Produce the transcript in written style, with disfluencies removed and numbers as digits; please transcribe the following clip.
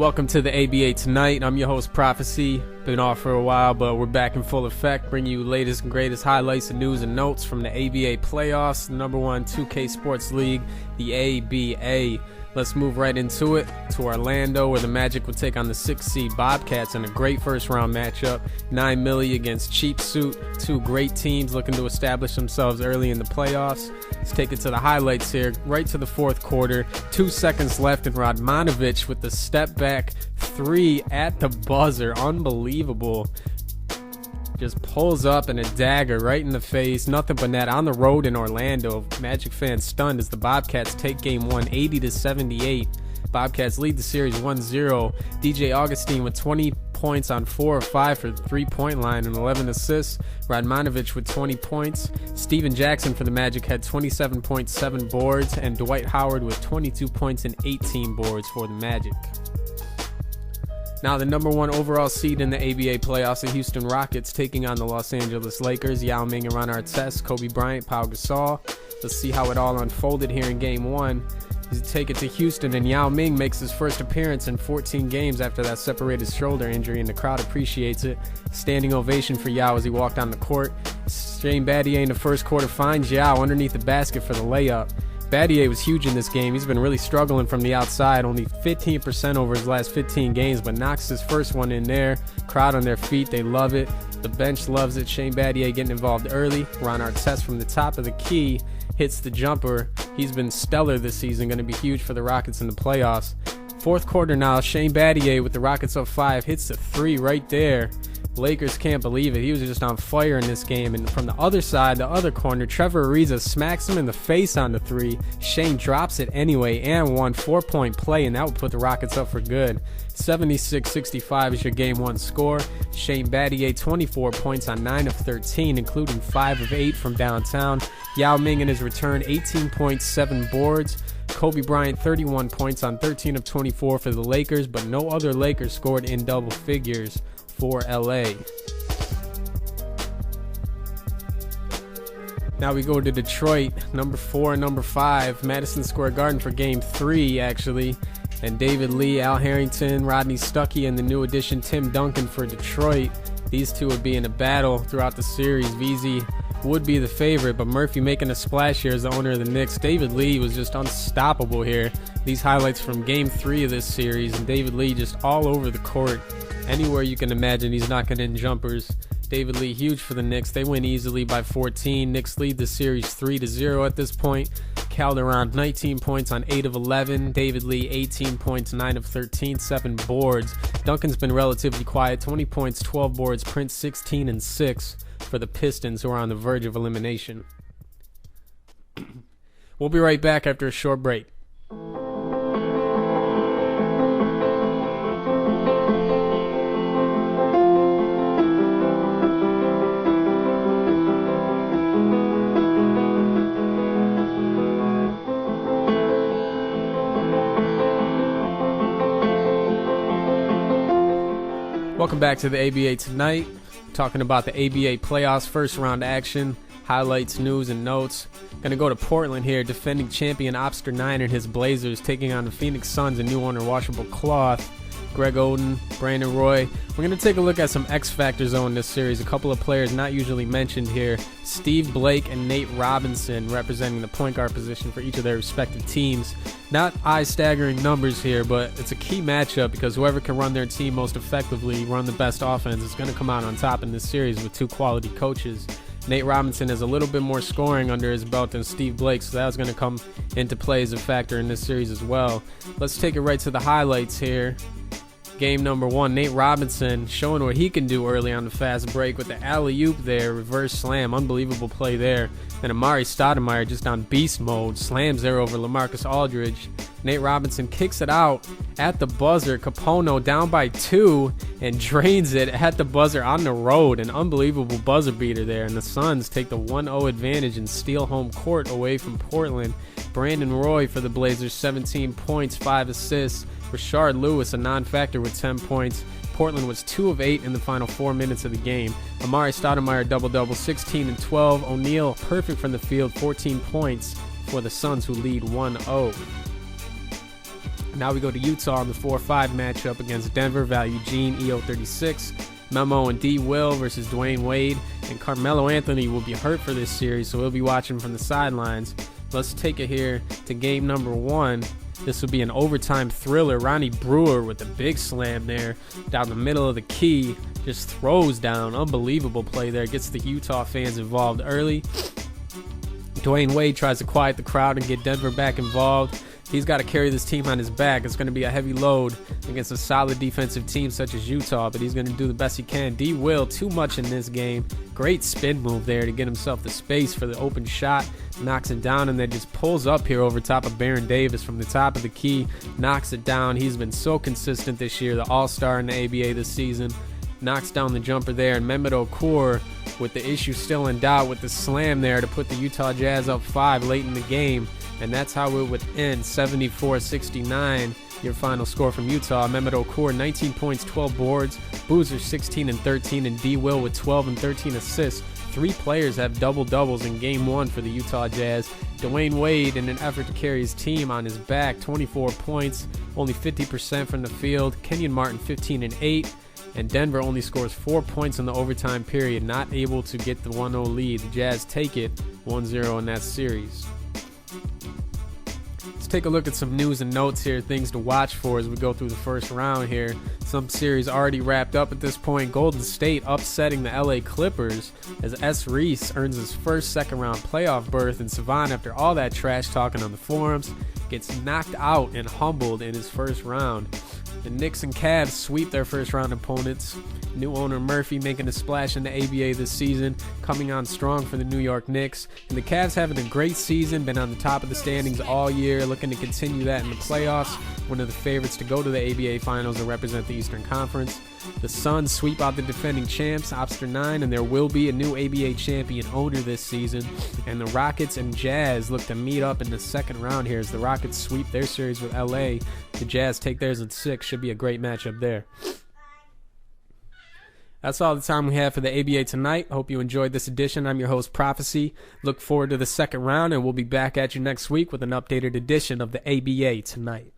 Welcome to the ABA Tonight. I'm your host, Prophecy. Been off for a while, but we're back in full effect, bringing you latest and greatest highlights and news and notes from the ABA playoffs, the number one 2K Sports League, the ABA. Let's move right into it, to Orlando, where the Magic would take on the 6th seed Bobcats in a great first-round matchup. 9 Milli against Cheap Suit, two great teams looking to establish themselves early in the playoffs. Let's take it to the highlights here, right to the fourth quarter. 2 seconds left, and Radmanovic with the step-back three at the buzzer. Unbelievable. Just pulls up and a dagger right in the face. Nothing but net on the road in Orlando. Magic fans stunned as the Bobcats take game one 80-78. Bobcats lead the series 1-0. DJ Augustine with 20 points on 4 of 5 for the three-point line and 11 assists. Radmanovic with 20 points. Steven Jackson for the Magic had 27.7 boards, and Dwight Howard with 22 points and 18 boards for the Magic. Now the number one overall seed in the ABA playoffs, the Houston Rockets, taking on the Los Angeles Lakers. Yao Ming and Ron Artest, Kobe Bryant, Pau Gasol. Let's see how it all unfolded here in game one. You take it to Houston, and Yao Ming makes his first appearance in 14 games after that separated shoulder injury, and the crowd appreciates it. Standing ovation for Yao as he walked on the court. Shane Battier in the first quarter finds Yao underneath the basket for the layup. Battier was huge in this game. He's been really struggling from the outside, only 15% over his last 15 games, but knocks his first one in there. Crowd on their feet, they love it. The bench loves it. Shane Battier getting involved early. Ron Artest from the top of the key hits the jumper. He's been stellar this season, going to be huge for the Rockets in the playoffs. Fourth quarter now, Shane Battier with the Rockets up 5 hits the three right there. Lakers can't believe it. He was just on fire in this game. And from the other side, the other corner, Trevor Ariza smacks him in the face on the three. Shane drops it anyway and won. 4-point play, and that would put the Rockets up for good. 76-65 is your game one score. Shane Battier 24 points on 9 of 13, including 5 of 8 from downtown. Yao Ming in his return, 18.7 boards. Kobe Bryant 31 points on 13 of 24 for the Lakers, but no other Lakers scored in double figures for LA. Now we go to Detroit, number 4 and number 5, Madison Square Garden for game 3 actually. And David Lee, Al Harrington, Rodney Stuckey, and the new addition Tim Duncan for Detroit. These two would be in a battle throughout the series. VZ would be the favorite, but Murphy making a splash here as the owner of the Knicks. David Lee was just unstoppable here. These highlights from game 3 of this series, and David Lee just all over the court. Anywhere you can imagine, he's knocking in jumpers. David Lee huge for the Knicks. They win easily by 14. Knicks lead the series 3-0 at this point. Calderon 19 points on 8 of 11. David Lee 18 points, 9 of 13, 7 boards. Duncan's been relatively quiet, 20 points, 12 boards. Prince 16 and 6 for the Pistons, who are on the verge of elimination. We'll be right back after a short break. Welcome back to the ABA Tonight. Talking about the ABA playoffs, first round action, highlights, news, and notes. Going to go to Portland here, defending champion Obster 9 and his Blazers, taking on the Phoenix Suns, a new owner washable cloth. Greg Oden, Brandon Roy. We're going to take a look at some X Factors in this series. A couple of players not usually mentioned here. Steve Blake and Nate Robinson representing the point guard position for each of their respective teams. Not eye-staggering numbers here, but it's a key matchup because whoever can run their team most effectively, run the best offense, is going to come out on top in this series with two quality coaches. Nate Robinson has a little bit more scoring under his belt than Steve Blake, so that's going to come into play as a factor in this series as well. Let's take it right to the highlights here. Game number 1, Nate Robinson showing what he can do early on the fast break with the alley-oop there, reverse slam, unbelievable play there. And Amari Stoudemire just on beast mode, slams there over LaMarcus Aldridge. Nate Robinson kicks it out at the buzzer. Capono down by 2 and drains it at the buzzer on the road. An unbelievable buzzer beater there. And the Suns take the 1-0 advantage and steal home court away from Portland. Brandon Roy for the Blazers, 17 points, 5 assists. Rashard Lewis, a non-factor with 10 points. Portland was 2 of 8 in the final 4 minutes of the game. Amari Stoudemire double-double, 16 and 12. O'Neal perfect from the field, 14 points for the Suns, who lead 1-0. Now we go to Utah in the 4-5 matchup against Denver, value Gene, EO36. Memo and D. Will versus Dwayne Wade. And Carmelo Anthony will be hurt for this series, so we'll be watching from the sidelines. Let's take it here to game number 1. This will be an overtime thriller. Ronnie Brewer with a big slam there down the middle of the key. Just throws down. Unbelievable play there. Gets the Utah fans involved early. Dwayne Wade tries to quiet the crowd and get Denver back involved. He's got to carry this team on his back. It's going to be a heavy load against a solid defensive team such as Utah, but he's going to do the best he can. D. Will, too much in this game. Great spin move there to get himself the space for the open shot. Knocks it down and then just pulls up here over top of Baron Davis from the top of the key. Knocks it down. He's been so consistent this year, the all-star in the ABA this season. Knocks down the jumper there, and Mehmet Okur with the issue still in doubt with the slam there to put the Utah Jazz up 5 late in the game. And that's how it would end, 74-69, your final score from Utah. Mehmet Okur, 19 points, 12 boards. Boozer, 16 and 13, and D. Will with 12 and 13 assists. 3 players have double-doubles in Game 1 for the Utah Jazz. Dwayne Wade, in an effort to carry his team on his back, 24 points, only 50% from the field. Kenyon Martin, 15 and 8. And Denver only scores 4 points in the overtime period, not able to get the 1-0 lead. The Jazz take it 1-0 in that series. Let's take a look at some news and notes here, things to watch for as we go through the first round here. Some series already wrapped up at this point. Golden State upsetting the LA Clippers as S. Reese earns his first second-round playoff berth, and Savant, after all that trash talking on the forums, gets knocked out and humbled in his first round. The Knicks and Cavs sweep their first-round opponents. New owner Murphy making a splash in the ABA this season, coming on strong for the New York Knicks. And the Cavs having a great season, been on the top of the standings all year, looking to continue that in the playoffs. One of the favorites to go to the ABA Finals and represent the Eastern Conference. The Suns sweep out the defending champs, Obster 9, and there will be a new ABA champion owner this season. And the Rockets and Jazz look to meet up in the second round here as the Rockets sweep their series with LA. The Jazz take theirs in 6. Should be a great matchup there. That's all the time we have for the ABA tonight. Hope you enjoyed this edition. I'm your host, Prophecy. Look forward to the second round, and we'll be back at you next week with an updated edition of the ABA tonight.